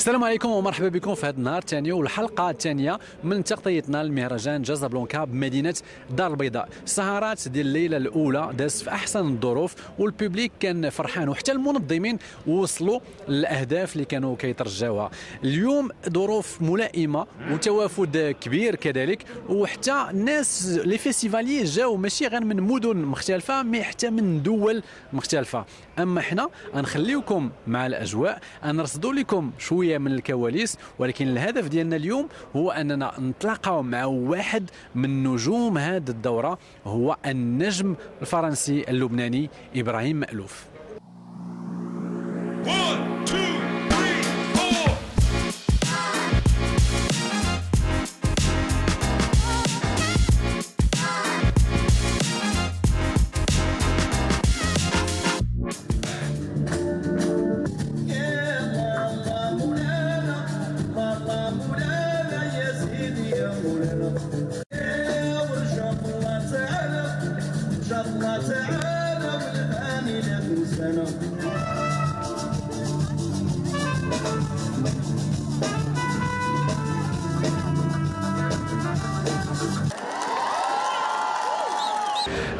السلام عليكم ومرحبا بكم في هذا النهار الثاني والحلقه الثانيه من تغطيتنا لمهرجان جازابلانكا بمدينه الدار البيضاء. السهرات ديال الليله الاولى دازت في احسن الظروف والبوبليك كان فرحان وحتى المنظمين وصلوا للاهداف اللي كانوا كيترجاوها. اليوم ظروف ملائمه وتوافد كبير كذلك، وحتى الناس لي فيستيفاليي جاوا ماشي غير من مدن مختلفه مي حتى من دول مختلفه. اما حنا غنخليوكم مع الاجواء، غنرصدوا لكم شويه من الكواليس، ولكن الهدف ديالنا اليوم هو اننا نتلاقاو مع واحد من نجوم هذه الدوره، هو النجم الفرنسي اللبناني ابراهيم مألوف.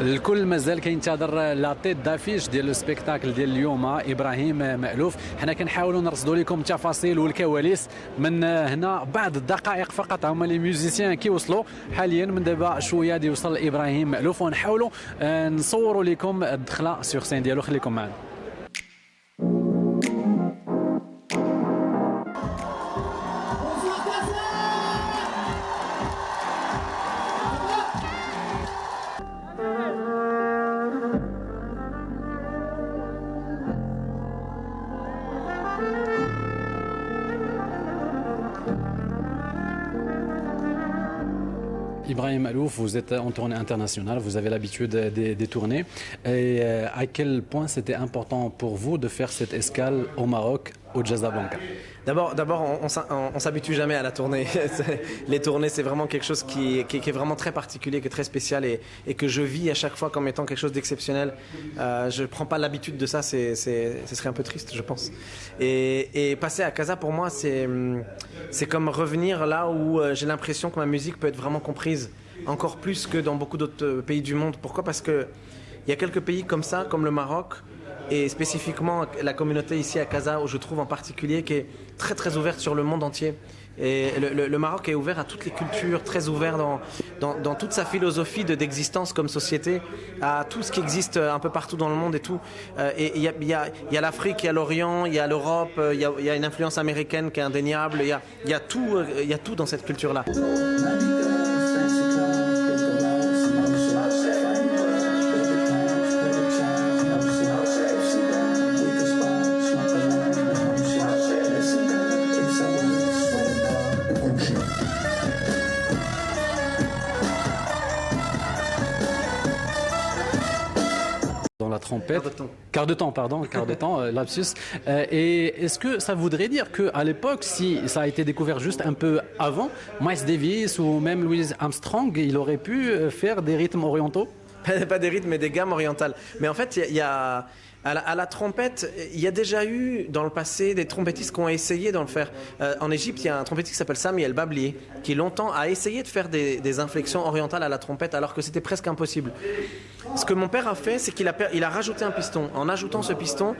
الكل مازال كينتظر لا تيت دافيش ديال السبيكتاكل ديال اليوم ابراهيم مألوف. حنا كنحاولوا نرصدوا لكم التفاصيل والكواليس من هنا. بعض الدقائق فقط هما لي ميوزيسيان كيوصلوا حاليا، من دابا شويه غادي يوصل ابراهيم مألوف ونحاولوا نصوروا لكم الدخله سيغ سين ديالو. خليكم معنا. Ibrahim Ma'louf, vous êtes en tournée internationale, vous avez l'habitude des tournées. Et à quel point c'était important pour vous de faire cette escale au Maroc, au Casablanca? D'abord, on s'habitue jamais à la tournée. Les tournées, c'est vraiment quelque chose qui est vraiment très particulier, qui est très spécial et que je vis à chaque fois comme étant quelque chose d'exceptionnel. Je ne prends pas l'habitude de ça, ce serait un peu triste, je pense. Et passer à Casa, pour moi, c'est comme revenir là où j'ai l'impression que ma musique peut être vraiment comprise, encore plus que dans beaucoup d'autres pays du monde. Pourquoi? Parce qu'il y a quelques pays comme ça, comme le Maroc, et spécifiquement la communauté ici à Casa, où je trouve en particulier, qui est très très ouverte sur le monde entier. Et le Maroc est ouvert à toutes les cultures, très ouvert dans toute sa philosophie d'existence comme société, à tout ce qui existe un peu partout dans le monde et tout. Et il y a l'Afrique, il y a l'Orient, il y a l'Europe, il y a une influence américaine qui est indéniable, il y a tout dans cette culture-là. La trompette, quart de temps, lapsus. Et est-ce que ça voudrait dire qu'à l'époque, si ça a été découvert juste un peu avant, Miles Davis ou même Louis Armstrong, il aurait pu faire des rythmes orientaux? Pas des rythmes, mais des gammes orientales. Mais en fait, il y a à la trompette, il y a déjà eu dans le passé des trompettistes qui ont essayé d'en le faire. En Égypte, il y a un trompettiste qui s'appelle Sami El Babli, qui longtemps a essayé de faire des inflexions orientales à la trompette, alors que c'était presque impossible. Ce que mon père a fait, c'est qu'il a rajouté un piston. En ajoutant ce piston,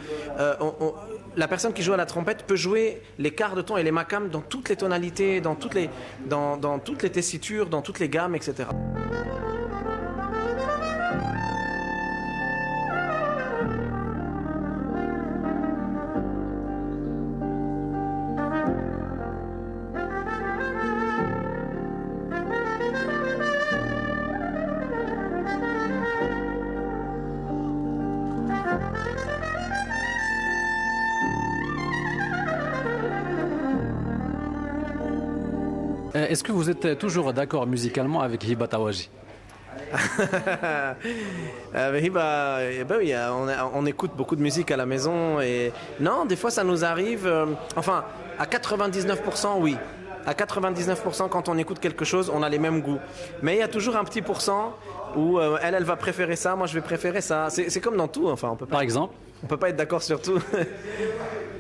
la personne qui joue à la trompette peut jouer les quarts de ton et les makams dans toutes les tonalités, dans toutes les tessitures, dans toutes les gammes, etc. Est-ce que vous êtes toujours d'accord musicalement avec Hiba Tawaji? Hiba, oui, on écoute beaucoup de musique à la maison et non, des fois ça nous arrive, enfin à 99% oui. À 99%, quand on écoute quelque chose, on a les mêmes goûts. Mais il y a toujours un petit pourcent où elle va préférer ça, moi je vais préférer ça. C'est comme dans tout, enfin on peut pas... Par exemple On peut pas être d'accord sur tout.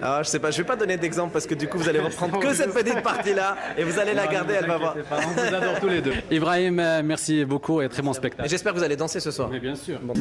Alors, je sais pas, je vais pas donner d'exemple parce que du coup vous allez reprendre que cette petite partie-là et vous allez la garder, elle va voir. On vous adore tous les deux. Ibrahim, merci beaucoup et très bon spectacle. Et j'espère que vous allez danser ce soir. Mais bien sûr. Bon.